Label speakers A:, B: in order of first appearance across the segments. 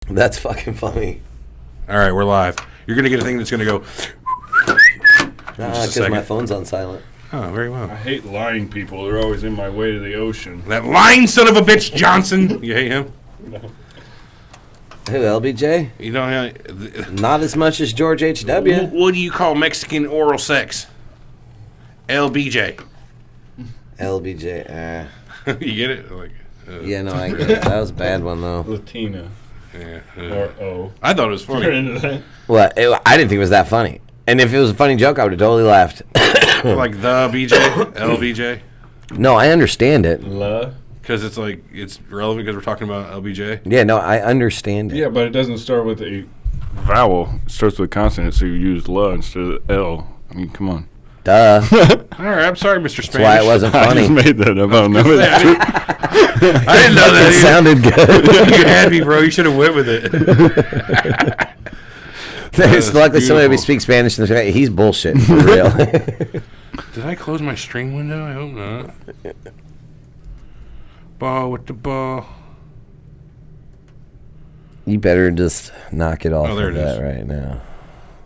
A: That's fucking funny.
B: All right, we're live. You're gonna get a thing that's gonna go.
A: Because my phone's on silent.
B: Oh, very well.
C: I hate lying people. They're always in my way to the ocean.
B: That lying son of a bitch, Johnson. You hate him?
C: No.
A: Who, LBJ?
B: You know,
A: Not as much as George H.W.
B: what do you call Mexican oral sex? LBJ.
A: LBJ.
B: You get it? Like,
A: Yeah, no, I get it. That was a bad one, though.
C: Latina.
B: yeah,
C: Or O.
B: I thought it was
C: You're
B: funny.
C: into that?
A: Well, I didn't think it was that funny. And if it was a funny joke, I would have totally laughed.
B: Like the BJ, LBJ.
A: No, I understand it.
C: La.
B: Because it's like, it's relevant because we're talking about LBJ.
A: Yeah, no, I understand it.
C: Yeah, but it doesn't start with a vowel. It starts with a consonant, so you use la instead of L. I mean, come on.
A: Duh.
B: All right, I'm sorry, Mr. Spanish.
A: That's why it wasn't
C: I
A: funny.
C: just made that up. I don't know.
B: I didn't know that
A: It sounded good.
B: You had me, bro. You should have went with it.
A: It's luckily somebody
B: beautiful.
A: speaks Spanish. And he's bullshit, for real.
B: Did I close my string window? I hope not. Ball with the ball.
A: You better just knock it off
B: Oh, there
A: of
B: it
A: that
B: is.
A: right now.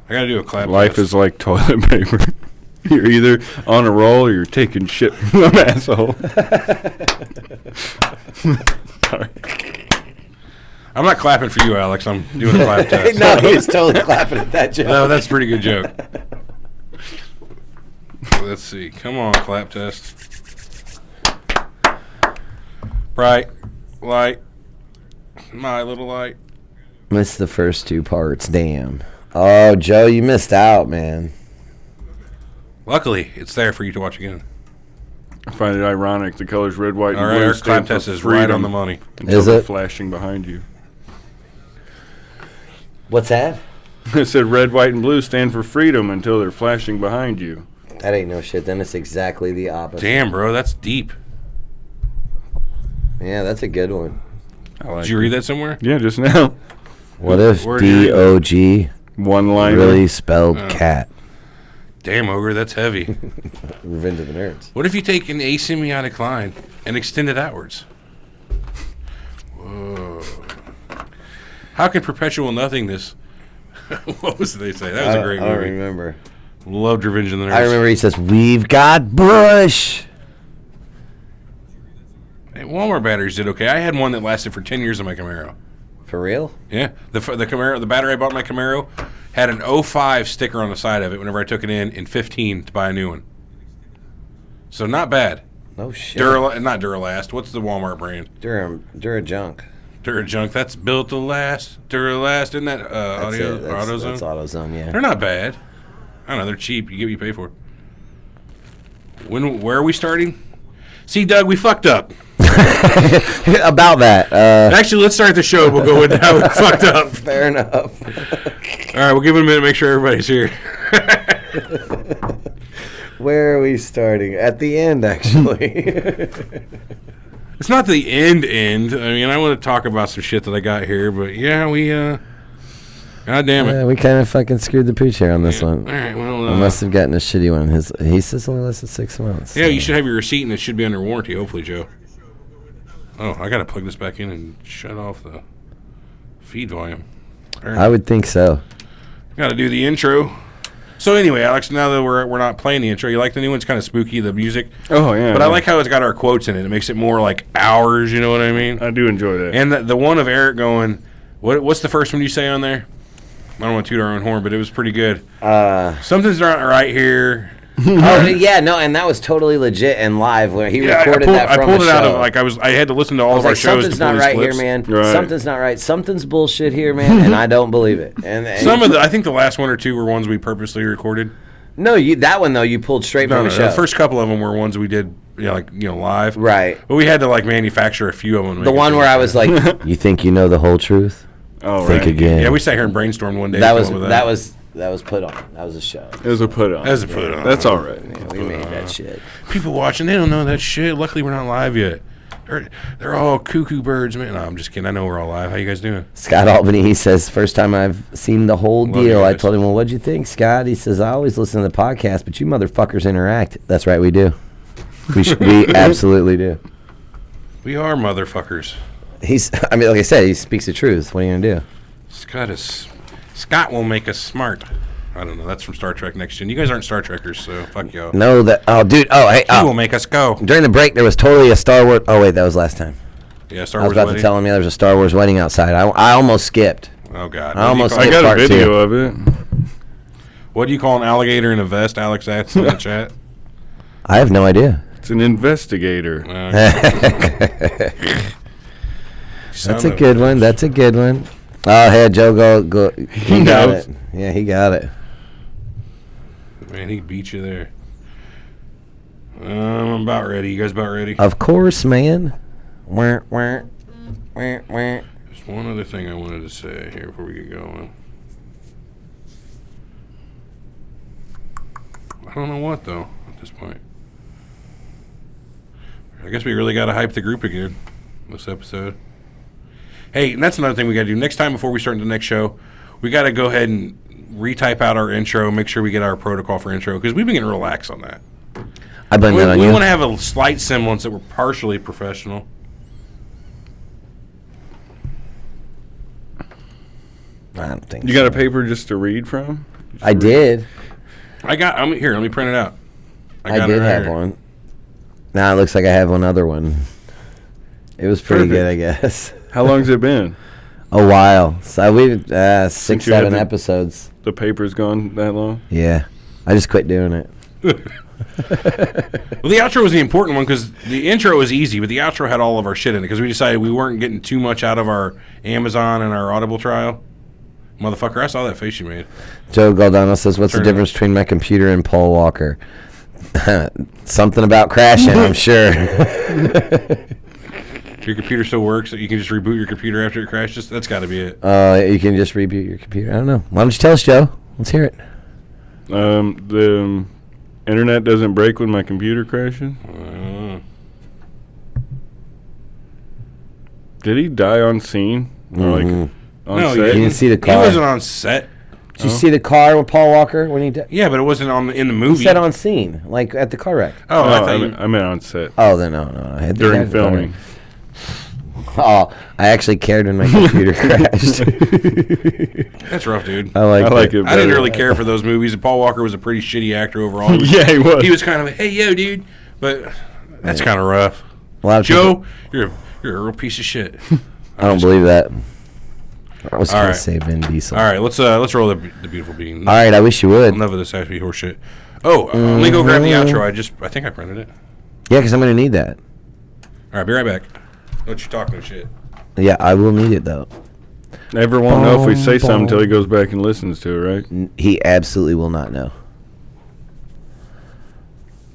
B: I gotta do a clap.
C: Life
B: test.
C: is like toilet paper. You're either on a roll or you're taking shit from an asshole. Sorry.
B: I'm not clapping for you, Alex. I'm doing a clap test.
A: No, he was totally clapping at that joke.
B: No, that's a pretty good joke. Let's see. Come on, clap test. Bright light. My little light.
A: Missed the first two parts. Damn. Oh, Joe, you missed out, man.
B: Luckily, it's there for you to watch again.
C: I find it ironic. The colors red, white, and
B: All right,
C: blue
B: our
C: stand
B: clap
C: for
B: test is
C: freedom
B: right on the money.
C: until
A: Is
C: they're
A: it?
C: flashing behind you.
A: What's that?
C: It said red, white, and blue stand for freedom until they're flashing behind you.
A: That ain't no shit. Then it's exactly the opposite.
B: Damn, bro, that's deep.
A: Yeah, that's a good one.
C: I like
B: Did you read that somewhere?
C: Yeah, just now.
A: What if
B: Where do you read
A: D-O-G
C: One line.
A: really spelled cat?
B: Damn, Ogre, that's heavy.
A: Revenge of the Nerds.
B: What if you take an asemiotic line and extend it outwards? Whoa. How can perpetual nothingness... What was it they say? That was a great
A: I don't
B: movie.
A: remember.
B: Loved Revenge of the Nerds.
A: I remember he says, "We've got Bush."
B: Hey, Walmart batteries did okay. I had one that lasted for 10 years on my Camaro.
A: For real?
B: Yeah. The Camaro, the battery I bought in my Camaro had an 05 sticker on the side of it whenever I took it in 15 to buy a new one. So not bad.
A: No shit.
B: Not Duralast. What's the Walmart brand?
A: Durajunk.
B: Durajunk. That's built to last. Duralast. Isn't that
A: That's
B: Audio
A: it. That's
B: AutoZone?
A: AutoZone, yeah.
B: They're not bad. I don't know. They're cheap. You get what you pay for. Where are we starting? See, Doug, we fucked up.
A: About that.
B: Actually, let's start the show. We'll go with how we fucked up.
A: Fair enough.
B: All right, we'll give it a minute to make sure everybody's here.
A: Where are we starting? At the end, actually.
B: It's not the end. I mean, I want to talk about some shit that I got here, but yeah, we, God damn it.
A: Yeah, we kind of fucking screwed the pooch here on this one.
B: All right, well,
A: I must have gotten a shitty one. He says only lasted 6 months.
B: yeah,
A: so.
B: you should have your receipt, and it should be under warranty, hopefully, Joe. Oh, I got to plug this back in and shut off the feed volume.
A: I would think so.
B: Got to do the intro. So anyway, Alex, now that we're not playing the intro, you like the new one? It's kind of spooky, the music.
C: Oh, yeah.
B: But I like how it's got our quotes in it. It makes it more like ours, you know what I mean?
C: I do enjoy that.
B: And the one of Eric going, what's the first one you say on there? I don't want to toot our own horn, but it was pretty good. Something's not right here.
A: Oh, yeah, no, and that was totally legit and live where he recorded that from
B: I pulled
A: a
B: it out
A: show.
B: of, I had to listen to all of our shows
A: something's
B: to pull
A: not
B: these
A: right
B: clips.
A: here, man.
C: Right.
A: Something's not right. Something's bullshit here, man, and I don't believe it. And
B: I think the last one or two were ones we purposely recorded.
A: No, that one though you pulled straight from a show.
B: The first couple of them were ones we did, live.
A: Right.
B: But we had to manufacture a few of them.
A: The one where I was like, "You think you know the whole truth?
C: Oh,
A: Think
C: right.
A: again."
B: Yeah, we sat here and brainstormed one day.
A: That was put on. That was a show.
C: It was a put on.
B: As a put on.
C: That's all right.
A: Yeah, we made that shit.
B: People watching, they don't know that shit. Luckily, we're not live yet. They're all cuckoo birds, man. No, I'm just kidding. I know we're all live. How you guys doing?
A: Scott Albany, he says, first time I've seen the whole
B: Love you
A: deal. I
B: guys.
A: told him, well, what'd you think, Scott? He says, I always listen to the podcast, but you motherfuckers interact. That's right, we do. We absolutely do.
B: We are motherfuckers.
A: I mean, like I said, he speaks the truth. What are you gonna do?
B: Scott will make us smart. I don't know. That's from Star Trek Next Gen. You guys aren't Star Trekkers, so fuck y'all.
A: No, dude. Hey,
B: He will make us go.
A: During the break, there was totally a Star Wars. Oh wait, that was last time.
B: Yeah, Star
A: I was
B: Wars
A: about
B: wedding.
A: to tell him there was a Star Wars wedding outside. I almost skipped.
B: Oh God.
A: I almost
C: I
A: skipped
C: got a
A: part
C: video
A: 2.
C: of it.
B: What do you call an alligator in a vest? Alex asks in the chat.
A: I have no idea.
C: It's an investigator.
A: That's a good one. That's a good one. Oh, hey, Joe, go. He got
C: knows.
A: it. Yeah, he got it.
B: Man, he beat you there. I'm about ready. You guys about ready?
A: Of course, man. Wah, wah, wah, wah.
B: There's one other thing I wanted to say here before we get going. I don't know what, though, at this point. I guess we really got to hype the group again this episode. Hey, and that's another thing we got to do. Next time before we start the next show, we got to go ahead and retype out our intro, make sure we get our protocol for intro, because we've been getting relaxed on that.
A: I blame that on
B: We
A: you.
B: want to have a slight semblance that we're partially professional.
A: I don't think
C: You got a paper just to read from?
A: I did.
B: Here, let me print it out.
A: I
B: got it
A: did
B: right
A: have
B: here.
A: one. Now it looks like I have one other one. It was pretty
C: Perfect.
A: good, I guess.
C: How long's it been?
A: A while. So we've 6,
C: Since you had
A: 7
C: the-
A: episodes.
C: The paper's gone that long?
A: Yeah. I just quit doing it.
B: Well, the outro was the important one because the intro was easy, but the outro had all of our shit in it because we decided we weren't getting too much out of our Amazon and our Audible trial. Motherfucker, I saw that face you made.
A: Joe Galdano says, what's
B: Turn
A: the
B: it
A: difference between my computer and Paul Walker? Something about crashing, I'm sure.
B: Your computer still works, so you can just reboot your computer after it crashes? That's got to be it.
A: You can just reboot your computer. I don't know. Why don't you tell us, Joe? Let's hear it.
C: The internet doesn't break when my computer crashes? Did he die on scene? Or like on
B: No,
C: set?
B: you
A: didn't see the car.
B: He wasn't on set.
A: Did you see the car with Paul Walker when he died?
B: Yeah, but it wasn't in the
A: He
B: movie.
A: said on scene, like at the car wreck.
B: Oh, I
C: Oh,
B: thought you...
C: I meant on set.
A: Oh, then no. I had
C: During
A: had the car
C: filming.
A: wreck. Oh, I actually cared when my computer crashed.
B: That's rough, dude.
A: I like
C: it.
B: I didn't
C: better.
B: really care for those movies. And Paul Walker was a pretty shitty actor overall.
C: Yeah, he was.
B: He was kind of like, hey, yo, dude. But that's kind of rough.
A: A lot of
B: Joe, you're a real piece of shit.
A: I don't believe that. I was
B: All
A: going
B: right.
A: to say Vin Diesel.
B: All right, let's roll the beautiful bean.
A: All right, I wish you would.
B: Enough of this actually horse shit. Oh, let me go grab the outro. I think I printed it.
A: Yeah, because I'm going to need that.
B: All right, be right back. Don't you talk no shit.
A: Yeah, I will need it, though.
C: Never won't know if we say something until he goes back and listens to it, right?
A: He absolutely will not know.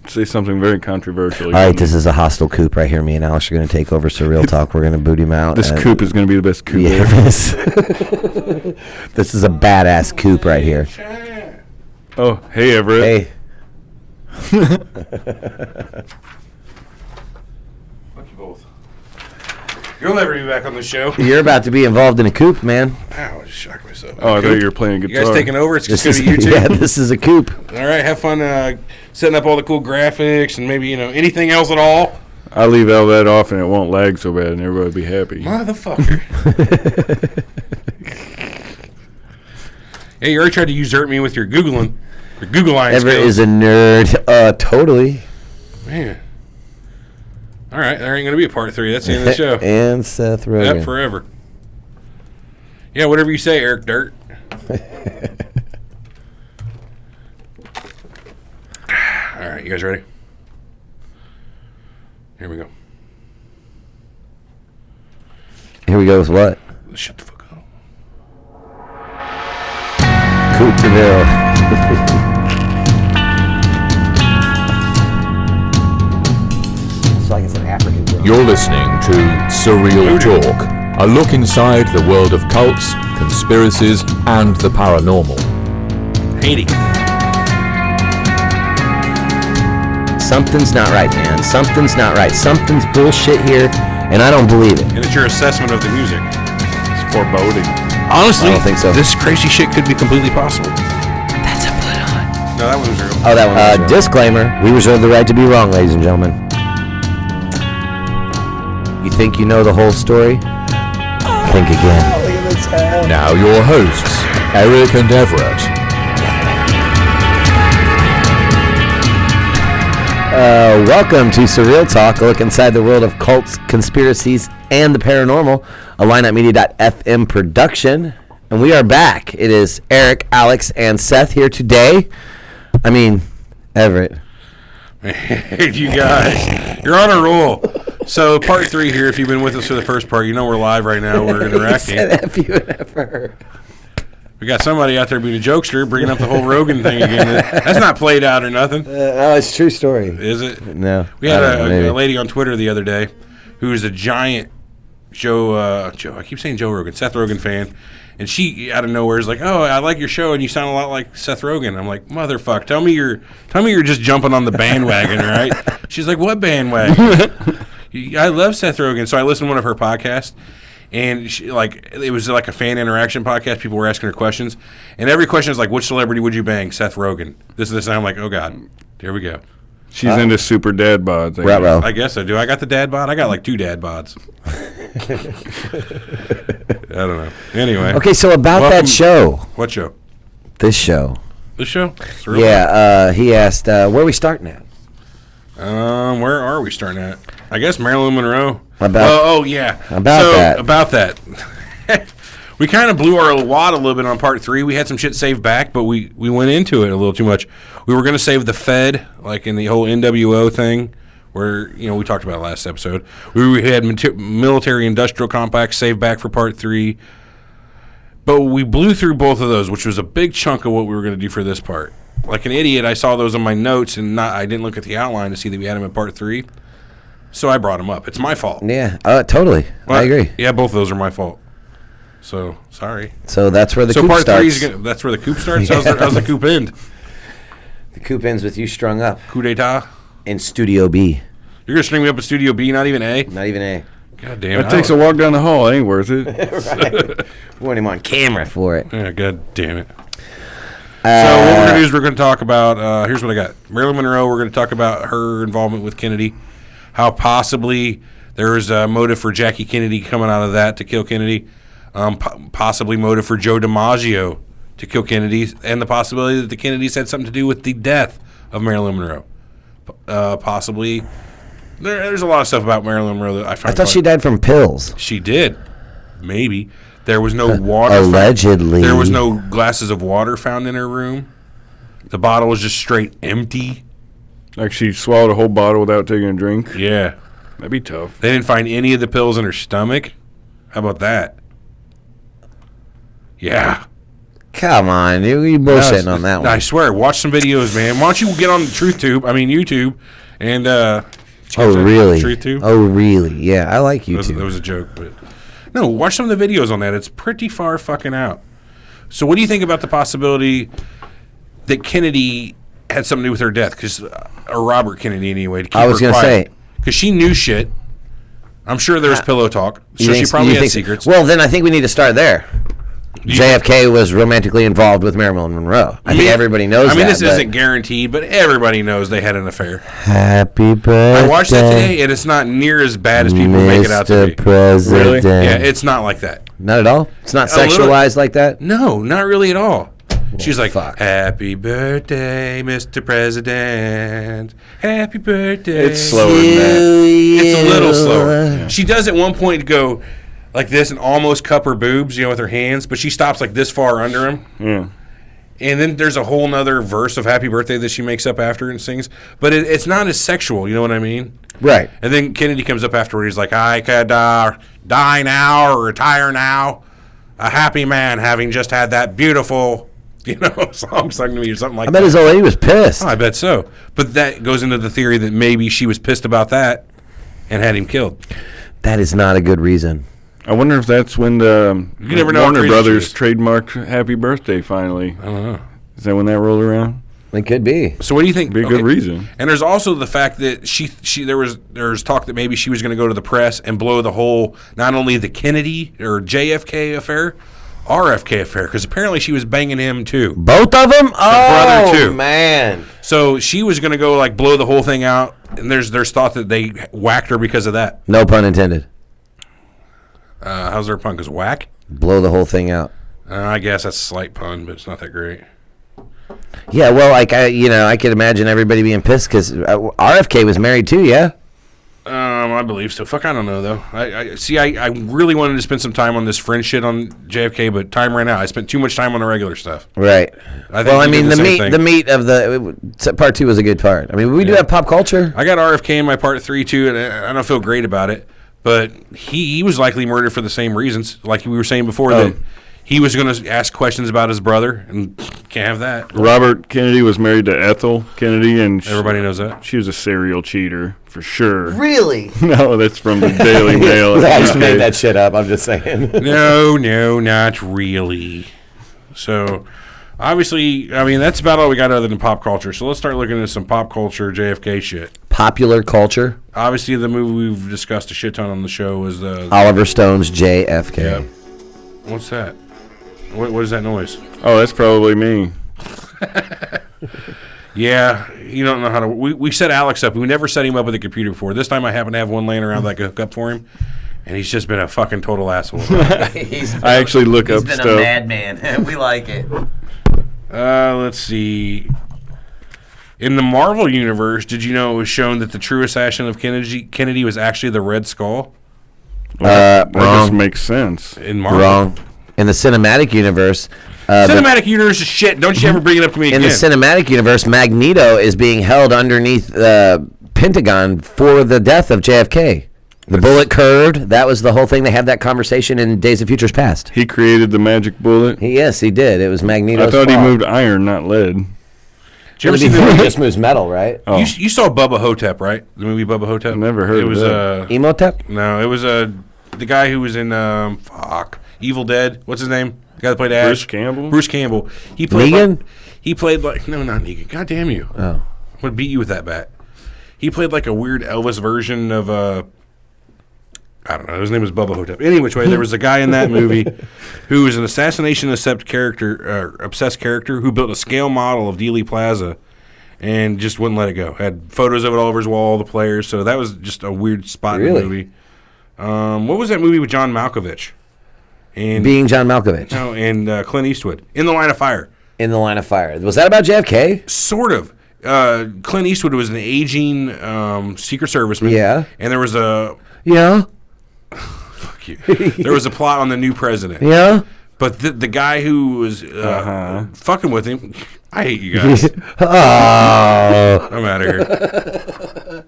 C: Say something very controversial.
A: All right, this is a hostile coup right here. Me and Alex are going to take over Surreal Talk. We're going to boot him out.
C: This coup is going to be the best coup
A: Yeah,
C: ever.
A: this is a badass coup right here.
C: Oh, hey, Everett.
A: Hey.
B: Fuck you both. You'll never be back on the show.
A: You're about to be involved in a coup, man.
B: Ow, I just shocked myself.
C: Oh, I thought you were playing
B: You
C: guitar.
B: guys taking over? It's just
A: This
B: going
A: is,
B: to be you two?
A: yeah, this is a coup.
B: All right, have fun setting up all the cool graphics and maybe, anything else at all.
C: I'll leave all that off and it won't lag so bad and everybody will be happy.
B: Motherfucker. Hey, you already tried to usurp me with your Googling. Your Googling
A: Everett
B: skills.
A: is a nerd. Totally.
B: Man. All right, there ain't going to be a part 3. That's the end of the show.
A: And Seth Rogen.
B: Yep, forever. Yeah, whatever you say, Eric Dirt. All right, you guys ready? Here we go.
A: Here we go with what?
B: Shut the fuck up.
A: Cooperville. It's like it's an African girl.
D: You're listening to Surreal Talk, a look inside the world of cults, conspiracies, and the paranormal.
B: Haiti.
A: Something's not right, man. Something's not right. Something's bullshit here, and I don't believe it.
B: And it's your assessment of the music.
C: It's foreboding.
B: Honestly,
A: I don't think so.
B: This crazy shit could be completely possible.
A: That's a put on.
B: No, that one was real.
A: Oh, that one was real. Disclaimer, we reserve the right to be wrong, ladies and gentlemen. You think you know the whole story? think again.
D: Now your hosts, Eric and Everett.
A: Welcome to Surreal Talk, a look inside the world of cults, conspiracies, and the paranormal, a lineupmedia.fm production. And we are back. It is Eric, Alex, and Seth here today. Everett.
B: Hey, you guys, you're on a roll. So, part 3 here. If you've been with us for the first part, you know we're live right now. We're interacting.
A: Said F you and F for her.
B: We got somebody out there being a jokester, bringing up the whole Rogan thing again. That's not played out or nothing.
A: No, it's a true story.
B: Is it?
A: No.
B: We had a lady on Twitter the other day who is a giant Joe, I keep saying Joe Rogan, Seth Rogen fan. And she, out of nowhere, is like, "Oh, I like your show, and you sound a lot like Seth Rogen." I'm like, "Motherfuck, tell me you're just jumping on the bandwagon, right?" She's like, "What bandwagon?" I love Seth Rogen, so I listened to one of her podcasts, and it was like a fan interaction podcast. People were asking her questions, and every question is like, "Which celebrity would you bang?" Seth Rogen. This and I'm like, "Oh God, here we go."
C: She's into super dad bods.
B: I guess I do. I got the dad bod. I got like 2 dad bods. I don't know. Anyway.
A: Okay, so about that show.
B: What show?
A: This show.
B: This show? Surreal?
A: Yeah, he asked, where are we starting at?
B: Where are we starting at? I guess Marilyn Monroe.
A: Yeah. About that.
B: We kind of blew our wad a little bit on part 3. We had some shit saved back, but we went into it a little too much. We were going to save the Fed, like in the whole NWO thing, where, we talked about it last episode. We had military-industrial complex saved back for part 3. But we blew through both of those, which was a big chunk of what we were going to do for this part. Like an idiot, I saw those on my notes, and I didn't look at the outline to see that we had them in part 3. So I brought them up. It's my fault.
A: Yeah, totally.
B: Well,
A: I agree.
B: Yeah, both of those are my fault. So, sorry.
A: So that's where the coup
B: part
A: starts.
B: 3 that's where the coup starts?
A: Yeah.
B: How's the coup end?
A: The coup ends with you strung up.
B: Coup d'etat?
A: In Studio B.
B: You're going to string me up at Studio B, not even A?
A: Not even A.
B: God damn it.
C: It takes a walk down the hall. It ain't worth it.
A: Right. We want him on camera for it.
B: Yeah, God damn it. So what we're going to do is we're going to talk about, here's what I got. Marilyn Monroe, we're going to talk about her involvement with Kennedy, how possibly there was a motive for Jackie Kennedy coming out of that to kill Kennedy, possibly motive for Joe DiMaggio to kill Kennedy, and the possibility that the Kennedys had something to do with the death of Marilyn Monroe. Possibly. There's a lot of stuff about Marilyn Monroe that I find
A: I thought she died from pills.
B: She did. Maybe. There was no water.
A: Allegedly.
B: There was no glasses of water found in her room. The bottle was just straight empty.
C: Like she swallowed a whole bottle without taking a drink.
B: Yeah.
C: That'd be tough.
B: They didn't find any of the pills in her stomach. How about that? Yeah.
A: Come on, you bullshitting on that one.
B: I swear, watch some videos, man. Why don't you get on YouTube, and
A: oh, really?
B: TruthTube?
A: Oh, really? Yeah, I like YouTube.
B: That was a joke, but no, watch some of the videos on that. It's pretty far fucking out. So what do you think about the possibility that Kennedy had something to do with her death? Or Robert Kennedy, anyway, to keep
A: I was
B: her
A: going to say.
B: Because she knew shit. I'm sure there was pillow talk. So she probably had secrets.
A: Well, then I think we need to start there. JFK was romantically involved with Marilyn Monroe. I think everybody knows that.
B: This isn't guaranteed, but everybody knows they had an affair.
A: Happy birthday.
B: I watched that today, and it's not near as bad as people make it out to be.
A: Mr. President.
B: Really? Yeah, it's not like that.
A: Not at all? It's not sexualized like that?
B: No, not really at all. She's like,
A: fuck.
B: "Happy birthday, Mr. President. Happy birthday."
C: It's slower than that.
B: It's a little slower. Yeah. She does at one point go like this and almost cup her boobs, with her hands, but she stops like this far under them.
C: Yeah.
B: And then there's a whole nother verse of Happy Birthday that she makes up after and sings. But it's not as sexual, you know what I mean?
A: Right.
B: And then Kennedy comes up afterward. He's like, "I could die now or retire now. A happy man having just had that beautiful, song sung to me," or something like that.
A: I bet his old lady was pissed.
B: Oh, I bet so. But that goes into the theory that maybe she was pissed about that and had him killed.
A: That is not a good reason.
C: I wonder if that's when the
B: never know
C: Warner
B: how crazy
C: Brothers
B: she is.
C: trademarked Happy Birthday finally.
B: I don't know.
C: Is that when that rolled around?
A: It could be.
B: So what do you think?
C: Be a good reason.
B: And there's also the fact that there's talk that maybe she was going to go to the press and blow the whole, not only the Kennedy or JFK affair, RFK affair, because apparently she was banging him too.
A: Both of them?
B: brother, too.
A: Man.
B: So she was going to go like blow the whole thing out, and there's thought that they whacked her because of that.
A: No pun intended.
B: How's their pun? 'Cause whack?
A: Blow the whole thing out.
B: I guess that's a slight pun, but it's not that great.
A: Yeah, well, like I could imagine everybody being pissed because RFK was married too. Yeah.
B: I believe so. Fuck, I don't know though. I really wanted to spend some time on this friend shit on JFK, but time ran out. I spent too much time on the regular stuff.
A: Right.
B: Well,
A: I mean, the meat of the part 2 was a good part. I mean, we do have pop culture.
B: I got RFK in my part 3 too, and I don't feel great about it. But he was likely murdered for the same reasons, like we were saying before, that he was going to ask questions about his brother, and can't have that.
C: Robert Kennedy was married to Ethel Kennedy, and
B: Everybody knows that.
C: she was a serial cheater for sure.
A: Really?
C: No, that's from the Daily Mail.
A: I just made that shit up. I'm just saying.
B: No, not really. So, obviously, I mean, that's about all we got other than pop culture. So let's start looking at some pop culture JFK shit.
A: Popular culture.
B: Obviously, the movie we've discussed a shit ton on the show was
A: Oliver Stone's JFK.
B: Yeah. What's that? What is that noise?
C: Oh, that's probably me.
B: Yeah, you don't know how to... We set Alex up. We never set him up with a computer before. This time I happen to have one laying around that I could hook up for him, and he's just been a fucking total asshole.
C: I actually look up stuff.
A: He's been a madman. We like it.
B: Let's see. In the Marvel universe, did you know it was shown that the true assassin of Kennedy was actually the Red Skull?
C: That just
A: Wrong.
C: makes sense.
B: In Marvel?
A: Wrong. In the cinematic universe...
B: Cinematic universe is shit. Don't you ever bring it up to me
A: in
B: again.
A: the cinematic universe, Magneto is being held underneath the Pentagon for the death of JFK. The bullet curved. That was the whole thing. They had that conversation in Days of Futures Past.
C: He created the magic bullet.
A: Yes, he did. It was Magneto's
C: I thought he
A: fault.
C: moved iron, not lead.
B: Did you ever see
A: Before he
B: the
A: just moves metal, right?
C: Oh.
B: You saw Bubba Hotep, right? The movie Bubba Hotep?
C: Never heard
B: it
C: of
B: was,
C: that.
A: Emotep?
B: No, it was the guy who was in Evil Dead. What's his name? The guy that played Ash.
C: Bruce Campbell?
B: Bruce Campbell. He played
A: Negan?
B: He played like no, not Negan. God damn you!
A: Oh.
B: I'm gonna beat you with that bat. He played like a weird Elvis version of I don't know. His name was Bubba Hotep. Any which way, there was a guy in that movie who was an assassination obsessed character who built a scale model of Dealey Plaza and just wouldn't let it go. Had photos of it all over his wall, all the players. So that was just a weird spot in the movie. What was that movie with John Malkovich? And
A: Being John Malkovich.
B: no, and Clint Eastwood. In the Line of Fire.
A: In the Line of Fire. Was that about JFK?
B: Sort of. Clint Eastwood was an aging Secret Serviceman.
A: Yeah.
B: And there was a...
A: Yeah.
B: Fuck you. There was a plot on the new president.
A: Yeah.
B: But the guy who was fucking with him... I hate you guys.
A: Oh.
B: I'm out of here.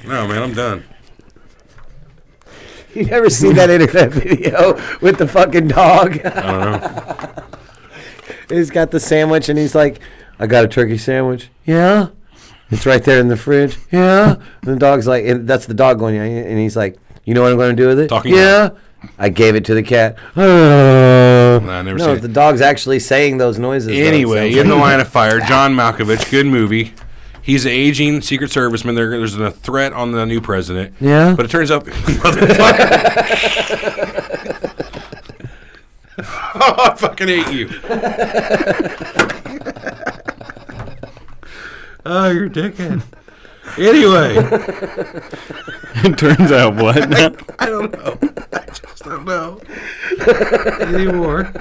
B: No, man, I'm done.
A: You never seen that internet video with the fucking dog?
B: I don't know.
A: He's got the sandwich and he's like, I got a turkey sandwich. Yeah. It's right there in the fridge. Yeah. And the dog's like, and that's the dog going, yeah. And he's like, you know what I'm going to do with it?
B: Talking
A: yeah. I gave it to the cat.
B: I never seen
A: No,
B: it.
A: the dog's actually saying those noises. though.
B: Anyway,
A: Sounds
B: in the
A: like-
B: Line of Fire, John Malkovich, good movie. He's an aging Secret Serviceman. There's a threat on the new president.
A: Yeah.
B: But it turns out, motherfucker. Oh, I fucking hate you. Oh, you're a dickhead. Anyway,
C: It turns out what?
B: I don't know. I just don't know anymore.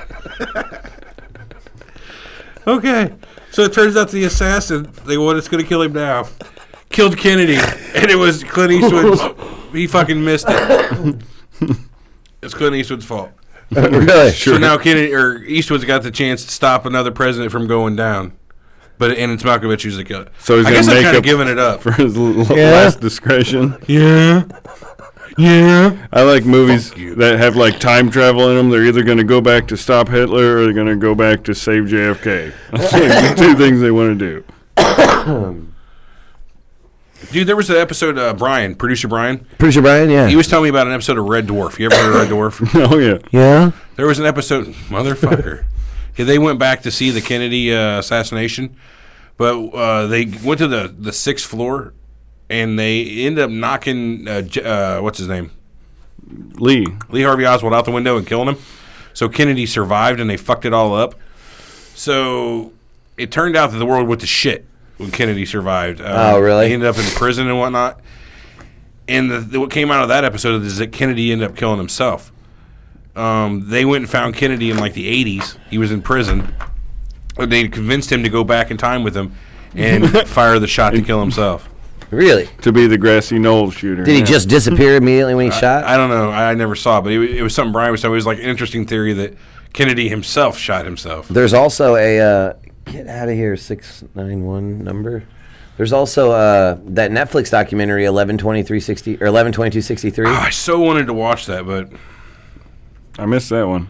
B: Okay, so it turns out the assassin, the one that's going to kill him now, killed Kennedy, and it was Clint Eastwood's. He fucking missed it. It's Clint Eastwood's fault.
A: Really?
B: So now Kennedy or Eastwood's got the chance to stop another president from going down, and it's Malkovich who's the killer.
C: So he's
B: I guess
C: gonna
B: I'm
C: make
B: kind of
C: up
B: giving it up.
C: For his
A: Yeah.
C: last discretion.
B: Yeah.
C: I like movies
B: Fuck you.
C: that have like time travel in them. They're either going to go back to stop Hitler or they're going to go back to save JFK. That's like the two things they want to do.
B: Dude, there was an episode, producer Brian.
A: Producer Brian, yeah.
B: He was telling me about an episode of Red Dwarf. You ever heard of Red Dwarf?
C: Oh yeah.
A: Yeah?
B: There was an episode, motherfucker. Yeah, they went back to see the Kennedy assassination, but they went to the sixth floor, and they ended up knocking what's his name,
C: Lee
B: Harvey Oswald out the window and killing him. So Kennedy survived, and they fucked it all up. So it turned out that the world went to shit when Kennedy survived.
A: Oh, really?
B: He ended up in prison and whatnot. And what came out of that episode is that Kennedy ended up killing himself. They went and found Kennedy in like the 80s. He was in prison. They convinced him to go back in time with them and fire the shot to kill himself.
A: Really?
C: To be the grassy knoll shooter.
A: Did he just disappear immediately when he shot?
B: I don't know. I never saw it, but it was something Brian was saying. It was like an interesting theory that Kennedy himself shot himself.
A: There's also a get out of here 691 number. There's also that Netflix documentary 11/23/60 or 11/22/63.
B: Oh, I so wanted to watch that, but
C: I missed that one.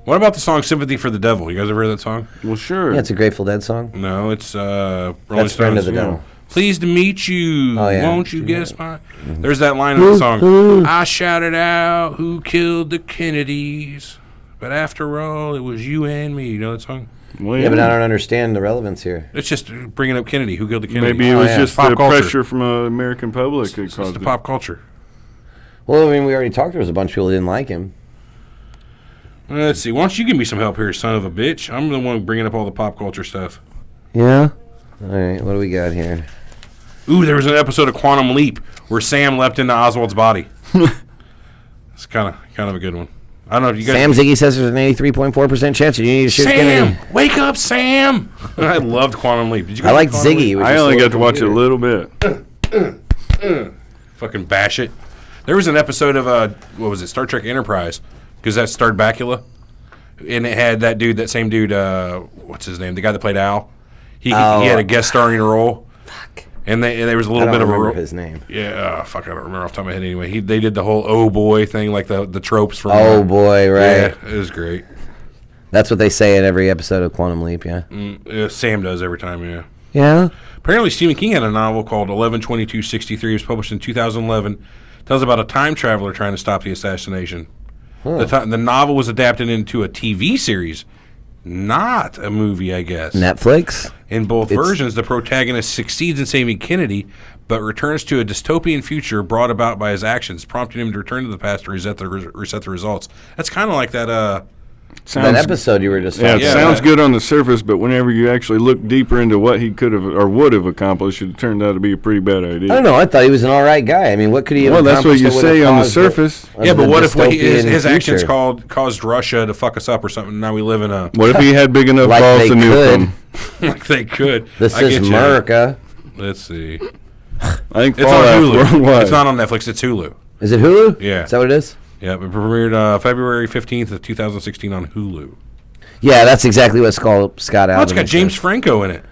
B: what about the song "Sympathy for the Devil"? You guys ever heard that song?
C: Well, sure.
A: Yeah, it's a Grateful Dead song.
B: No, it's Rolling
A: That's Friend of
B: Stones.
A: the Devil.
B: Pleased to meet you.
A: Oh, yeah.
B: Won't you guess my? There's that line of the song. I shouted out, "Who killed the Kennedys?" But after all, it was you and me. You know that song?
C: Well,
A: Yeah, but I don't understand the relevance here.
B: It's just bringing up Kennedy. Who killed the Kennedys?
C: maybe it was
A: yeah.
C: just
B: Pop
C: the
B: culture.
C: pressure from the American public that
B: It's
C: caused
B: the
C: it.
B: pop culture.
A: Well, I mean, we already talked. There was a bunch of people who didn't like him.
B: Let's see. Why don't you give me some help here, son of a bitch? I'm the one bringing up all the pop culture stuff.
A: Yeah. All right. What do we got here?
B: Ooh, there was an episode of Quantum Leap where Sam leapt into Oswald's body. It's kind of a good one. I don't know if you guys.
A: Sam Ziggy says there's an 83.4% chance you need to shoot Kennedy.
B: Sam, wake up, Sam! I loved Quantum Leap. Did you?
A: I
B: guys
A: liked
B: like Quantum
A: Ziggy.
B: Leap?
A: It was
C: I
A: just
C: only
A: a
C: got to watch it a
A: computer.
C: little bit.
B: Fucking bash it. There was an episode of what was it? Star Trek Enterprise, because that starred Bakula, and it had that dude, that same dude. What's his name? The guy that played Al. He had a guest starring role. Fuck. And there was a
A: I
B: little
A: don't
B: bit of a
A: remember his name.
B: Yeah, fuck, I don't remember off the top of my head anyway. They did the whole "oh boy" thing, like the tropes from.
A: Oh boy, right.
B: Yeah, it was great.
A: That's what they say in every episode of Quantum Leap. Yeah.
B: Yeah, Sam does every time. Yeah.
A: Yeah.
B: Apparently, Stephen King had a novel called 11/22/63. It was published in 2011. Tells about a time traveler trying to stop the assassination. The novel was adapted into a TV series, not a movie, I guess.
A: Netflix.
B: In both versions, the protagonist succeeds in saving Kennedy, but returns to a dystopian future brought about by his actions, prompting him to return to the past to reset the results. That's kind of like that.
A: That episode you were just
C: Yeah,
A: talking
C: it
B: Yeah,
C: sounds
B: that-
C: good on the surface, but whenever you actually look deeper into what he could have or would have accomplished, it turned out to be a pretty bad idea.
A: I don't know. I thought he was an all right guy. I mean, what could he have
C: Well, that's what
A: accomplished
C: you
A: that would've
C: say on the
A: caused
C: surface.
B: Yeah, but
A: the
B: what if his
A: dystopian
B: actions
A: future?
B: caused Russia to fuck us up or something? Now we live in a
C: What if he had big enough
A: Like
C: balls
A: they
C: to nuke
A: could.
C: him?
B: like they could.
A: This
B: I get
A: is
B: you.
A: America.
B: Let's see.
C: I think
B: It's on
C: Fallout's
B: Hulu.
C: worldwide.
B: It's not on Netflix. It's Hulu.
A: Is it Hulu?
B: Yeah.
A: Is that what it is?
B: Yeah, it premiered February 15th of 2016 on Hulu.
A: Yeah, that's exactly what Scott Allen.
B: Oh, it's got James Franco in it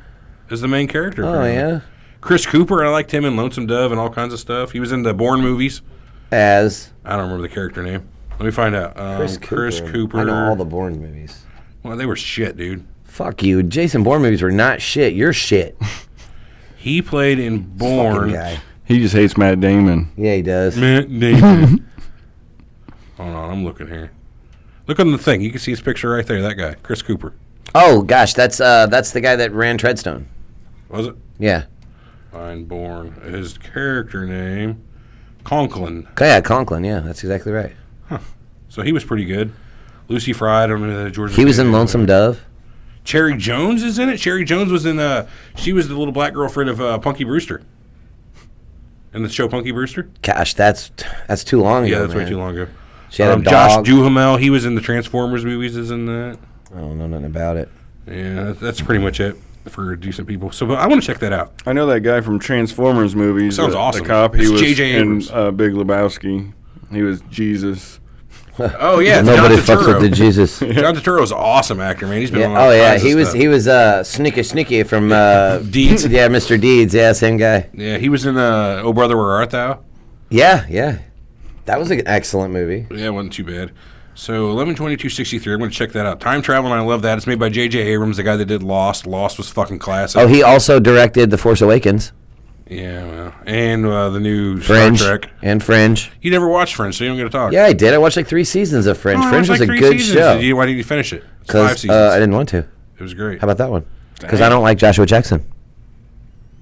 B: as the main character.
A: Oh yeah.
B: Chris Cooper, I liked him in Lonesome Dove and all kinds of stuff. He was in the Bourne movies.
A: As
B: I don't remember the character name. Let me find out. Chris Cooper.
A: I know all the Bourne movies.
B: Well, they were shit, dude.
A: Fuck you. Jason Bourne movies were not shit. You're shit.
B: He played in
A: Fucking
B: Bourne.
A: guy.
C: He just hates Matt Damon.
A: Yeah, he does.
B: Matt Damon. Hold on, I'm looking here. Look on the thing. You can see his picture right there. That guy, Chris Cooper.
A: Oh gosh, that's the guy that ran Treadstone.
B: Was it?
A: Yeah.
B: Fine, Bourne. His character name, Conklin.
A: Yeah, Conklin. Yeah, that's exactly right.
B: So he was pretty good. Lucy Fry, I don't know George.
A: He was in Lonesome Dove.
B: Cherry Jones is in it. Cherry Jones was in. She was the little black girlfriend of Punky Brewster. In the show Punky Brewster.
A: Gosh, that's too long ago.
B: Yeah, that's way
A: man.
B: too long ago.
A: She had a
B: Josh
A: dog.
B: Duhamel, he was in the Transformers movies. Is in that.
A: I don't know nothing about it.
B: Yeah, that's pretty much it for decent people. So, but I want to check that out.
C: I know that guy from Transformers movies.
B: Sounds awesome.
C: The cop. He
B: It's
C: was
B: J.J.
C: in
B: Abrams.
C: Big Lebowski. He was Jesus.
B: Oh yeah, it's
A: Nobody
B: John
A: fucks with the
B: Turturro.
A: Jesus.
B: John Turturro's an awesome actor, man. He's been
A: Yeah.
B: on all
A: Oh yeah,
B: kinds of
A: he was
B: stuff.
A: Sneaky from
B: Deeds.
A: Yeah, Mr. Deeds. Yeah, same guy.
B: Yeah, he was in Oh Brother, Where Art Thou?
A: Yeah. That was an excellent movie.
B: Yeah, it wasn't too bad. So 11/22/63. I'm going to check that out. Time travel, and I love that. It's made by J.J. Abrams, the guy that did Lost. Lost was fucking classic.
A: Oh, he also directed The Force Awakens,
B: Yeah, well, and the new
A: Fringe,
B: Star Trek.
A: and Fringe.
B: You never watched Fringe, so you don't get to talk.
A: Yeah, I did. I watched like 3 seasons of Fringe.
B: Oh, I
A: Fringe
B: watched
A: was
B: like
A: a
B: 3
A: good
B: seasons.
A: show.
B: Why didn't you finish it? It's 5
A: Because
B: seasons.
A: I didn't want to.
B: It was great.
A: How about that one? Because I don't like Joshua Jackson.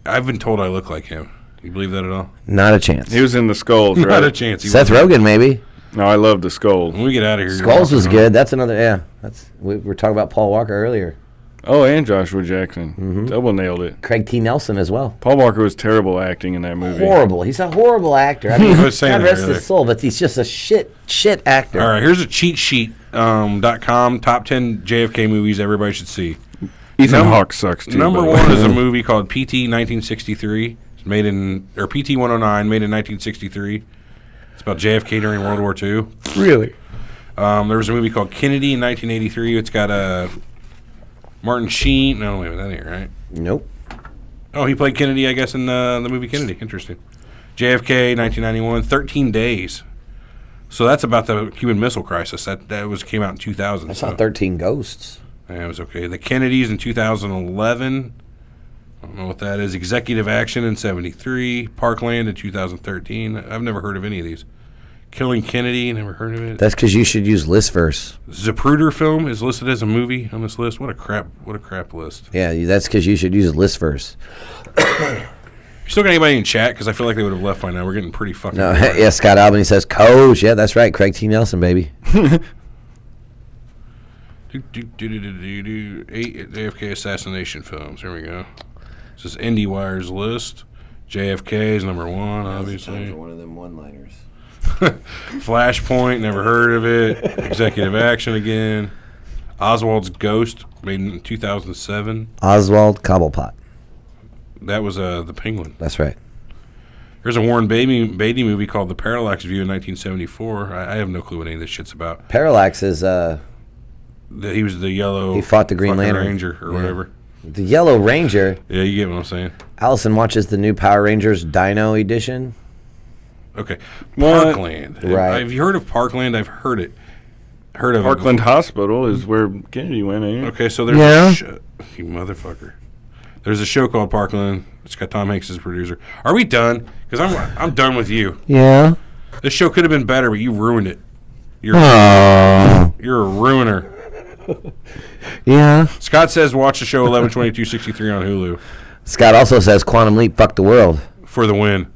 B: I've been told I look like him. You believe that at all?
A: Not a chance.
C: He was in the Skulls, right?
B: Not a chance. He
A: Seth
B: wasn't.
A: Rogen, maybe.
C: No, I love the Skulls.
B: When we get out of here, you're
A: Skulls was
B: walking
A: good. That's another. Yeah, we were talking about Paul Walker earlier.
C: Oh, and Joshua Jackson. Double nailed it.
A: Craig T. Nelson as well.
C: Paul Walker was terrible acting in that movie.
A: Horrible. He's a horrible actor. I mean,
B: I was saying
A: God
B: that
A: rest
B: earlier.
A: his soul, but he's just a shit actor.
B: All right, here's a cheat sheet. .com top 10 JFK movies everybody should see.
C: Ethan Hawke sucks too.
B: Number
C: by the
B: one
C: way.
B: is a movie called PT 1963. It's made in PT 109, made in 1963. It's about JFK during World War II.
A: Really?
B: There was a movie called Kennedy in 1983. It's got Martin Sheen. No, wait, that ain't right.
A: Nope.
B: Oh, he played Kennedy, I guess, in the movie Kennedy. Interesting. JFK 1991. 13 Days. So that's about the Cuban Missile Crisis. That came out in 2000.
A: I saw 13 Ghosts.
B: Yeah, it was okay. The Kennedys in 2011. I don't know what that is. Executive Action in 73. Parkland in 2013. I've never heard of any of these. Killing Kennedy, never heard of it.
A: That's because you should use Listverse.
B: Zapruder film is listed as a movie on this list. What a crap list.
A: Yeah, that's because you should use Listverse.
B: You still got anybody in chat? Because I feel like they would have left by now. We're getting pretty fucking.
A: No,
B: bored.
A: yeah, Scott Albany says, Coach. Yeah, that's right. Craig T. Nelson, baby.
B: Eight JFK assassination films. Here we go. This is IndieWire's list. JFK is number one, obviously.
A: One of them one-liners.
B: Flashpoint, never heard of it. Executive Action again. Oswald's Ghost, made in 2007.
A: Oswald Cobblepot.
B: That was the Penguin.
A: That's right.
B: There's a Warren Beatty movie called The Parallax View in 1974. I have no clue what any of this shit's about.
A: Parallax is
B: He was the yellow.
A: He fought the Green
B: fucking
A: Lantern.
B: Ranger or whatever.
A: the Yellow Ranger.
B: Yeah, you get what I'm saying.
A: Allison watches the new Power Rangers Dino edition.
B: Okay,
C: What?
B: Parkland.
A: Right.
B: Have you heard of Parkland? I've heard it. Heard of
C: Parkland Hospital is where Kennedy went, ain't it?
B: Okay, so there's
A: Yeah.
B: you motherfucker. There's a show called Parkland. It's got Tom Hanks as producer. Are we done? Because I'm done with you.
A: Yeah.
B: This show could have been better, but you ruined it. You're a ruiner.
A: Yeah.
B: Scott says watch the show 11/22/63 on Hulu
A: Scott also says Quantum Leap fucked the world.
B: for the win.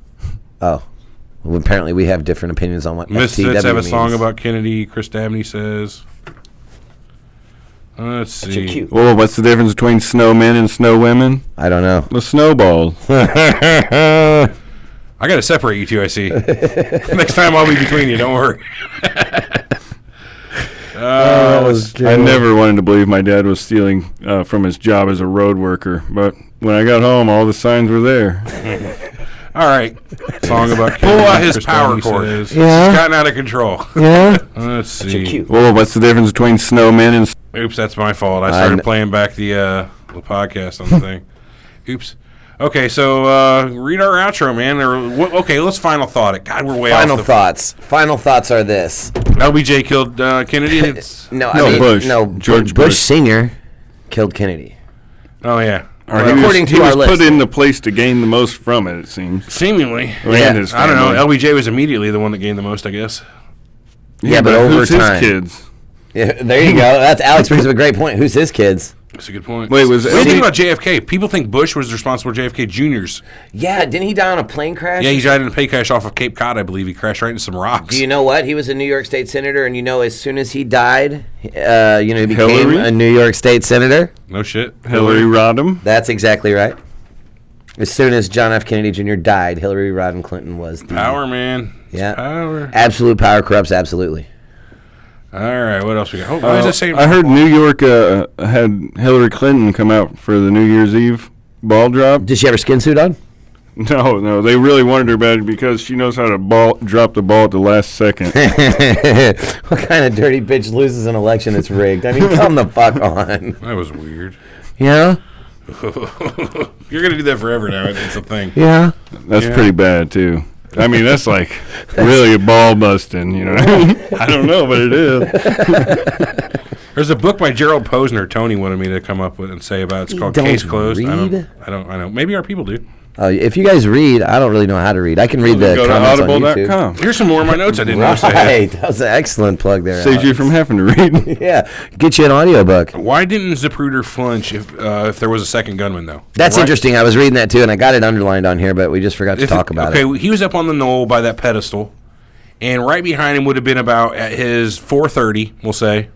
A: Oh. Well, apparently we have different opinions on what
B: Misfits
A: FTW
B: have a
A: means.
B: song about Kennedy. Chris Dabney says. Let's
A: But you're
B: see.
A: cute.
C: Well, what's the difference between snowmen and snow women?
A: I don't know.
C: The snowballs.
B: I got to separate you two, I see. Next time I'll be between you, don't worry.
C: I never wanted to believe my dad was stealing from his job as a road worker, but when I got home, all the signs were there.
B: All right. Song about Pull out his power cord.
A: Yeah.
B: It's gotten out of control.
A: Yeah.
B: Let's see.
A: You're cute.
C: Well, what's the difference between snowmen and...
B: Oops, that's my fault. I started playing back the podcast on the thing. Oops. Okay, so read our outro, man. Okay, let's final thought it. God, we're way
A: Final
B: off the...
A: thoughts. Final thoughts are this.
B: LBJ killed Kennedy. It's,
A: No,
C: Bush.
A: George Bush Sr. killed Kennedy.
B: oh, yeah.
A: According to
C: he
A: our
C: was
A: list.
C: put in the place to gain the most from it, it seems.
B: Seemingly.
A: Yeah.
C: And his
B: I don't know.
C: family.
B: LBJ was immediately the one that gained the most, I guess.
A: Yeah, but over
C: who's
A: time.
C: his kids?
A: Yeah, there you go. That's Alex brings up a great point. Who's his kids?
B: That's a good point.
C: Wait, was
B: What do you think
C: LBJ
B: about JFK? People think Bush was responsible for JFK Jr.'s.
A: Yeah, didn't he die on a plane crash?
B: Yeah, he died in a pay crash off of Cape Cod, I believe. He crashed right into some rocks.
A: Do you know what? He was a New York State senator, and as soon as he died, he became
C: Hillary?
A: a New York State senator.
B: No shit.
C: Hillary Rodham?
A: That's exactly right. As soon as John F. Kennedy Jr. died, Hillary Rodham Clinton was the
B: Power, man. It's
A: Yeah.
B: power.
A: absolute power corrupts absolutely.
B: All right, what else we got? Oh, why is that saying?
C: I heard New York had Hillary Clinton come out for the New Year's Eve ball drop.
A: Did she have her skin suit on?
C: No, they really wanted her bad because she knows how to drop the ball at the last second.
A: What kind of dirty bitch loses an election that's rigged? I mean, come the fuck on.
B: That was weird.
A: Yeah?
B: You're going to do that forever now. It's a thing.
A: Yeah.
C: That's
B: Yeah.
C: pretty bad, too. I mean, that's like really a ball busting, you know? I don't know, but it is.
B: There's a book by Gerald Posner Tony wanted me to come up with and say about. It's called
A: don't
B: Case Closed.
A: read?
B: I don't. Maybe our people do.
A: If you guys read, I don't really know how to read. I can read the
C: Go to
A: comments on YouTube.
C: audible.com.
B: Here's some more of my notes I didn't notice I had.
A: Right. That was an excellent plug there.
C: Saves you
A: Alex.
C: from having to read.
A: Yeah. Get you an audiobook.
B: Why didn't Zapruder flinch if there was a second gunman, though?
A: That's
B: Why-
A: interesting. I was reading that too, and I got it underlined on here, but we just forgot to talk about it.
B: Okay, he was up on the knoll by that pedestal, and right behind him would have been about at his 430, we'll say.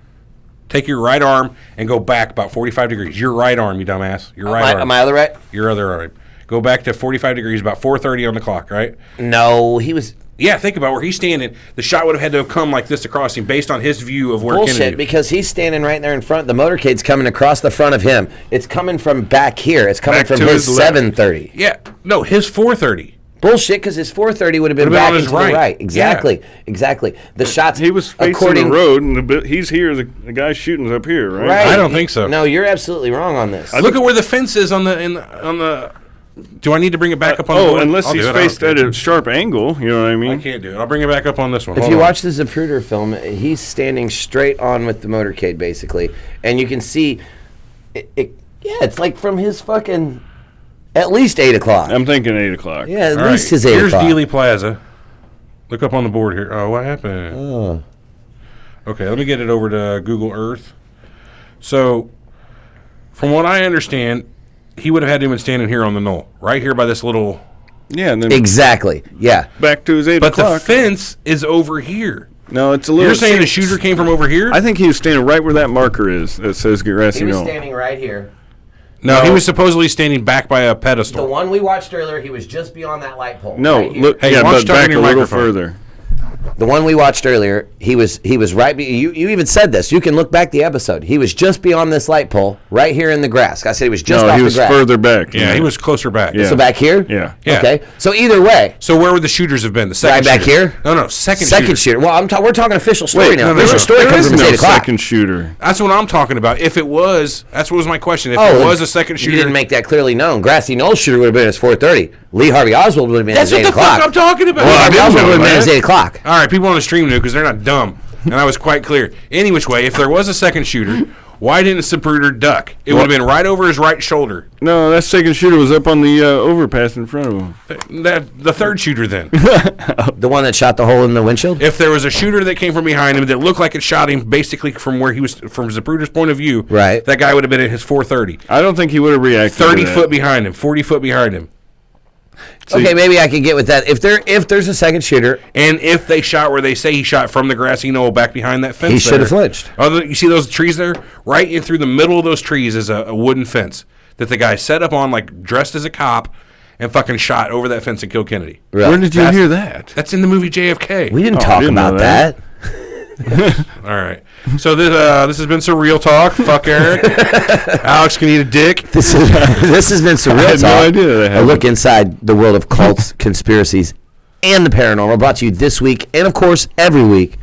B: Take your right arm and go back about 45 degrees. Your right arm, you dumbass. Your right arm.
A: My other right?
B: Your other arm. Go back to 45 degrees, about 4:30 on the clock, right?
A: No, he was...
B: Yeah, think about where he's standing. The shot would have had to have come like this across him based on his view of where
A: Bullshit,
B: Kennedy...
A: because he's standing right there in front. The motorcade's coming across the front of him. It's coming from back here. It's coming
C: Back
A: from
C: to
A: his
C: his left.
A: 730.
B: Yeah, no, his 4:30.
A: Bullshit, because his 430 would have been
B: Would've been
A: back
B: on his
A: into the
B: right.
A: right. Exactly, exactly. The shots...
C: He was facing the road, and he's here. The guy shooting's up here, right?
A: Right.
B: I don't think so.
A: No, you're absolutely wrong on this.
B: Look at where the fence is on the... Do I need to bring it back up on the board?
C: Unless
B: I'll
C: he's
B: do it.
C: faced at a sharp angle, you know what I mean?
B: I can't do it. I'll bring it back up on this one.
A: If
B: Hold
A: you
B: on.
A: watch the Zapruder film, he's standing straight on with the motorcade, basically. And you can see... it's like from his fucking... At least 8 o'clock.
C: I'm thinking 8 o'clock.
A: Yeah, at
B: All
A: least
B: right,
A: his 8
B: here's
A: o'clock.
B: Dealey Plaza. Look up on the board here. Oh, what happened?
A: Oh.
B: Okay, let me get it over to Google Earth. So, from what I understand, he would have had to have been standing here on the knoll, right here by this little...
C: Yeah, and then
A: Exactly, yeah.
C: back to his 8
B: But
C: o'clock.
B: the fence is over here.
C: No, it's a little...
B: You're saying the shooter came from over here?
C: I think he was standing right where that marker is that says Grassy Knoll.
A: right here.
B: No, he was supposedly standing back by a pedestal.
A: The one we watched earlier, he was just beyond that light pole.
C: No,
A: right here.
C: look,
B: Hey,
C: yeah,
B: why don't
C: but
B: you talk
C: back
B: in
C: a
B: your
C: little
B: microphone?
C: further.
A: The one we watched earlier, he was right. You even said this. You can look back the episode. He was just beyond this light pole, right here in the grass. I said he was just
C: No,
A: off
C: he
A: the
C: was
A: grass.
C: further back.
B: Yeah, he was closer back.
C: Yeah.
A: So back here.
C: Yeah.
B: Yeah.
A: Okay. So either way,
B: So where would the shooters have been? The second
A: right back
B: shooter?
A: here.
B: No, second
A: shooter. Well, we're talking official story
C: Wait,
A: now.
C: no,
A: Official story
C: there
A: comes
C: is
A: from
C: no
A: 8 o'clock.
C: second shooter.
B: That's what I'm talking about. If it was, that was my question. If it was a second shooter...
A: You didn't make that clearly known. Grassy Knoll shooter would have been at 4:30. Lee Harvey Oswald would have been
B: That's
A: at
B: what
A: 8
B: the
A: o'clock.
B: fuck I'm talking about.
A: Lee
C: Well, I
A: Harvey
C: didn't
A: Oswald
C: know
A: would have been
C: that.
A: at 8 o'clock.
B: All right, people on the stream knew because they're not dumb. And I was quite clear. Any which way, if there was a second shooter, why didn't Zapruder duck? It would have been right over his right shoulder.
C: No, that second shooter was up on the overpass in front of him.
B: The third shooter then.
A: The one that shot the hole in the windshield?
B: If there was a shooter that came from behind him that looked like it shot him basically from where he was, from Zapruder's point of view,
A: Right.
B: that guy would have been at his 430.
C: I don't think he would have reacted
B: 30
C: to that.
B: foot behind him, 40 foot behind him.
A: Okay, maybe I could get with that. If there's a second shooter,
B: And if they shot where they say he shot from the grassy knoll back behind that fence,
A: he should have flinched.
B: You see those trees there? Right in through the middle of those trees is a wooden fence that the guy set up on, like dressed as a cop, and fucking shot over that fence and killed Kennedy.
C: Where did you hear that?
B: That's in the movie JFK.
A: We didn't
C: Oh, I
A: talk
C: didn't know
A: about
C: that.
A: that.
B: All right. So this has been Surreal Talk. Fuck Eric. Alex can eat a dick.
A: This has been Surreal
C: I had no
A: Talk,
C: idea that
A: a
C: happened.
A: look inside the world of cults, conspiracies, and the paranormal, brought to you this week and, of course, every week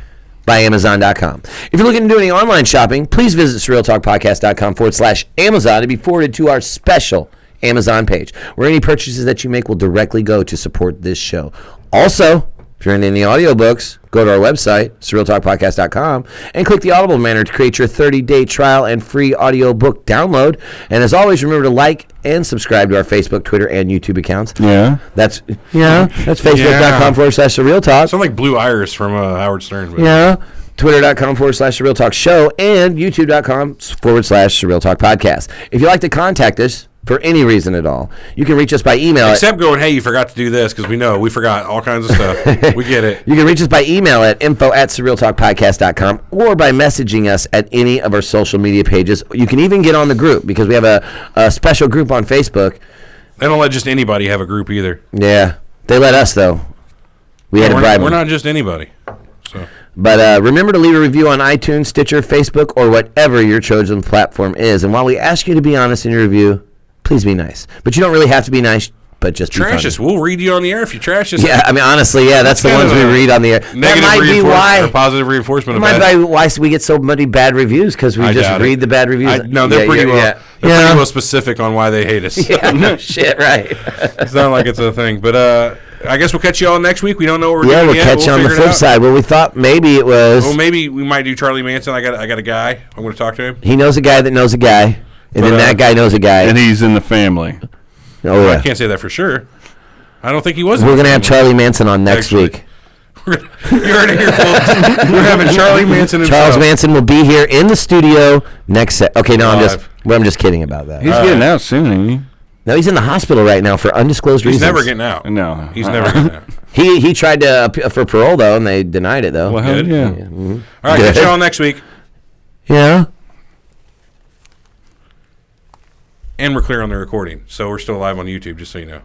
A: by Amazon.com. If you're looking to do any online shopping, please visit SurrealTalkPodcast.com/Amazon to be forwarded to our special Amazon page, where any purchases that you make will directly go to support this show. Also, if you're into any audiobooks, go to our website, SurrealTalkPodcast.com, and click the Audible banner to create your 30-day trial and free audiobook download. And as always, remember to like and subscribe to our Facebook, Twitter, and YouTube accounts.
C: Yeah.
A: That's Facebook.com/SurrealTalk.
B: Sound like Blue Iris from Howard Stern. But
A: Yeah. Twitter.com/SurrealTalk Show and YouTube.com/SurrealTalk Podcast. If you'd like to contact us for any reason at all, you can reach us by email.
B: Except going, hey, you forgot to do this, because we forgot all kinds of stuff. We get it.
A: You can reach us by email at info@surrealtalkpodcast.com or by messaging us at any of our social media pages. You can even get on the group because we have a special group on Facebook.
B: They don't let just anybody have a group either.
A: Yeah. They let us, though. We had to bribe
B: We're
A: them.
B: not just anybody. So
A: But remember to leave a review on iTunes, Stitcher, Facebook, or whatever your chosen platform is. And while we ask you to be honest in your review, please be nice. But you don't really have to be nice, but just be
B: trash
A: funny.
B: us. We'll read you on the air if you trash us.
A: Yeah, I mean, honestly, yeah, that's the
B: kind
A: ones
B: of
A: we
B: a
A: read on the air. That
B: Negative
A: might be why.
B: or positive reinforcement.
A: That
B: of
A: might
B: bad.
A: be why we get so many bad reviews, because we
B: I
A: just
B: doubt
A: read
B: it.
A: the bad reviews.
B: No, they're pretty well. They're
A: Yeah.
B: pretty well specific on why they hate us.
A: Yeah, no shit, right.
B: It's not like it's a thing, but I guess we'll catch you all next week. We don't know what we're
A: Yeah,
B: doing
A: we'll
B: yet.
A: catch you on the
B: figure it
A: flip
B: out.
A: side. Well, we thought maybe it was.
B: Well, maybe we might do Charlie Manson. I got a guy. I'm going to talk to him.
A: He knows a guy that knows a guy, and
B: But,
A: then that guy knows a guy.
C: And he's in the family.
A: Oh,
B: I
A: yeah.
B: can't say that for sure. I don't think he was.
A: We're going to have Charlie Manson on next
B: Actually.
A: week.
B: You heard it here, folks. We're having Charlie Manson himself.
A: Charles Manson will be here in the studio next Okay, no, I'm just kidding about that.
C: He's getting out soon, ain't he?
A: No, he's in the hospital right now for undisclosed
B: He's
A: reasons.
B: never getting out.
C: No.
B: He's never getting out.
A: He tried to appeal for parole, though, and they denied it, though.
C: Well, hell
B: Good.
C: yeah.
B: All right, catch you all next week.
A: Yeah.
B: and we're clear on the recording. So we're still live on YouTube, just so you know.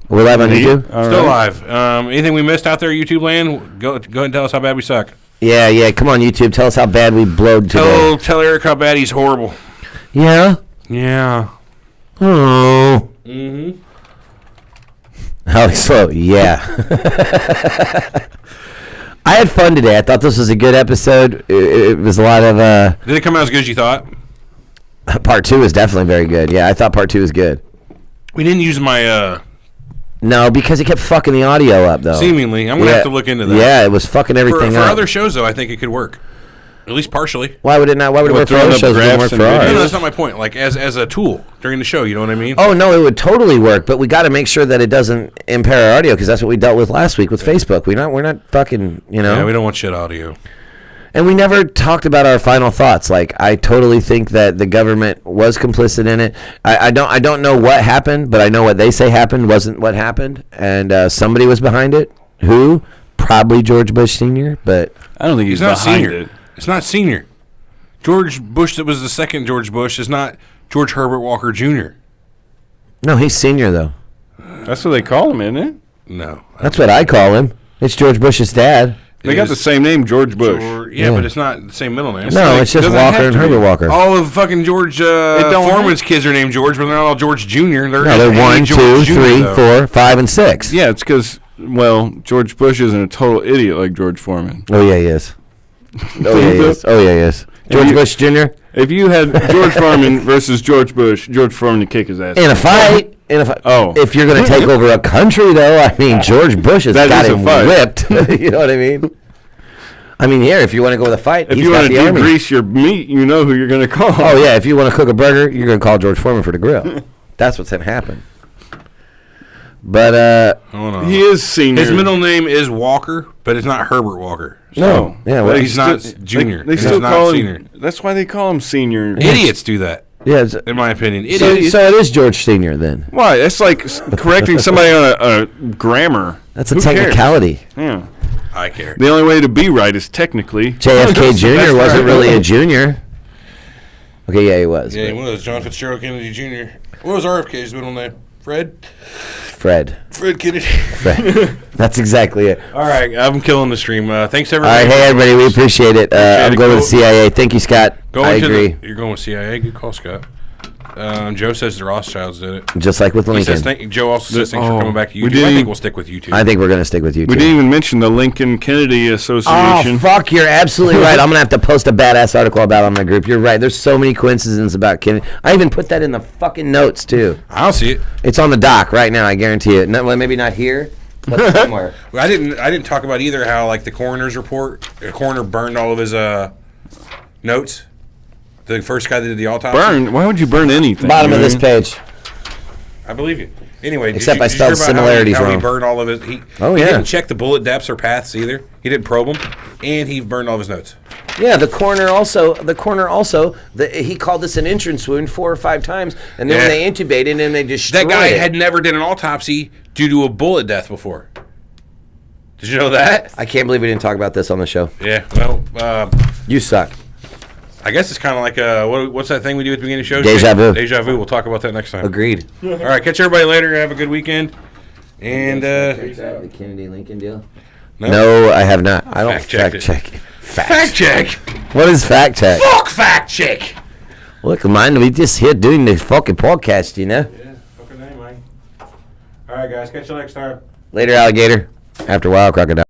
A: We're live on YouTube?
C: All
B: Still
C: right.
B: live. Anything we missed out there, YouTube land? Go ahead and tell us how bad we suck.
A: Yeah. Come on, YouTube. Tell us how bad we blowed today.
B: Tell Eric how bad he's horrible.
A: Yeah?
B: Yeah.
A: Oh.
B: Mm-hmm.
A: Alex Slow, yeah. I had fun today. I thought this was a good episode. It was a lot of...
B: Did it come out as good as you thought?
A: Part 2 is definitely very good. Yeah, I thought part 2 was good.
B: We didn't use my...
A: No, because it kept fucking the audio up, though.
B: Seemingly. I'm going to have to look into that.
A: Yeah, it was fucking everything
B: For
A: up.
B: other shows, though, I think it could work. At least partially.
A: Why would it not? Why would it work for
C: throwing
A: other
C: up
A: shows? It wouldn't work
C: graphs
A: for
C: and
A: ours.
C: videos?
B: No, that's not my point. Like, as a tool during the show, you know what I mean?
A: Oh, no, it would totally work, but we got to make sure that it doesn't impair our audio, because that's what we dealt with last week with Facebook. We're not fucking,
B: Yeah, we don't want shit audio.
A: And we never talked about our final thoughts. Like, I totally think that the government was complicit in it. I don't know what happened, but I know what they say happened wasn't what happened, and somebody was behind it. Who? Probably George Bush Sr., but
C: I don't think he's
B: not
C: behind
B: senior.
C: it.
B: It's not senior. George Bush, that was the second George Bush, is not George Herbert Walker Jr.
A: no, he's senior, though.
C: That's what they call him, isn't it?
B: No.
A: That's what I call him. It's George Bush's dad.
C: They got the same name, George Bush.
B: Yeah, but it's not the same middle name.
A: No, it's just
C: doesn't
A: Walker
C: have
A: and
C: to be.
A: Herbert Walker.
B: All of fucking George Foreman's kids are named George, but they're not all George Jr.
A: No, they're 1, 2, 3, 4, 5, and 6.
C: Yeah, it's because, well, George Bush isn't a total idiot like George Foreman.
A: Oh, yeah, he is. Oh, yeah, he is. George
C: you-
A: Bush Jr.?
C: If you had George Foreman versus George Bush, George Foreman would kick his ass.
A: In a fight.
C: Oh.
A: If you're going to take over a country, though, I mean, George Bush has
C: That
A: got
C: is a
A: him
C: fight.
A: whipped. You know what I mean? I mean, here, if you want to go with a fight,
C: If
A: he's
C: you
A: got
C: want to
A: the army.
C: degrease your meat, you know who you're going to call.
A: Oh, yeah, if you want to cook a burger, you're going to call George Foreman for the grill. That's what's going to happen. But,
B: Hold on.
C: He is senior.
B: His middle name is Walker, but it's not Herbert Walker.
A: no. Yeah, well,
C: But
B: he's not junior.
C: They
B: He's
C: still
B: not
C: call
B: senior.
C: him. That's why they call him senior.
B: Idiots do that,
A: yeah,
B: in my opinion.
A: so
B: Idiots.
A: it is George Sr. then.
C: Why? That's like correcting somebody on a grammar.
A: That's a
C: Who cares?
A: technicality.
C: Yeah.
B: I care.
C: The only way to be right is technically.
A: JFK Jr.
C: That's
A: wasn't
C: right.
A: really a junior. Okay, yeah, he was.
B: Yeah, he was. John Fitzgerald Kennedy Jr. What was RFK's middle name? Fred
A: Fred.
B: Kennedy.
A: Fred. That's exactly it.
B: All right, I'm killing the stream. Thanks,
A: All
B: everybody.
A: right, hey, everybody, we appreciate it. I'm
B: it.
A: going
B: Go-
A: with CIA. Thank you, Scott. I agree.
B: You're going with CIA. Good call, Scott. Joe says the Rothschilds did it.
A: Just like with
B: He says,
A: Lincoln.
B: Joe also says thanks for coming back to
C: we
B: YouTube. I
C: didn't-
B: think we'll stick with YouTube.
A: I think we're going to stick with you,
C: We
A: too.
C: didn't even mention the Lincoln Kennedy
A: Oh,
C: Association.
A: fuck, you're absolutely right. I'm going to have to post a badass article about it on my group. You're right. There's so many coincidences about Kennedy. I even put that in the fucking notes, too.
B: I don't see it.
A: It's on the doc right now, I guarantee it. No, well, maybe not here, but somewhere.
B: I didn't talk about either how like the coroner's report. The coroner burned all of his notes. The first guy that did the autopsy.
C: Burn? Why would you burn anything?
A: Bottom of
C: man?
A: this page.
B: I believe you. Anyway,
A: Except I
B: did you hear
A: spelled
B: about
A: similarities
B: how he
A: wrong.
B: burned all of his. He
A: yeah.
B: didn't check the bullet depths or paths either. He didn't probe them, and he burned all of his notes.
A: Yeah, the coroner also, he called this an entrance wound 4 or 5 times, and then when they intubated him, they destroyed
B: That guy
A: it.
B: had never did an autopsy due to a bullet death before. Did you know that?
A: I can't believe we didn't talk about this on the show.
B: Yeah. Well,
A: You suck.
B: I guess it's kind of like what's that thing we do at the beginning of shows?
A: Deja vu.
B: Deja vu. We'll talk about that next time.
A: Agreed.
B: All right. Catch everybody later. Have a good weekend. And
A: the Kennedy Lincoln deal.
B: no.
A: No, I have not. I don't
B: Fact check it.
A: check.
B: Fact check.
A: What is fact check?
B: Fuck fact check.
A: Look, man, we just here doing this fucking podcast, you know.
B: Yeah. Fucking name, Mike. All right, guys. Catch you next time.
A: Later, alligator. After a while, crocodile.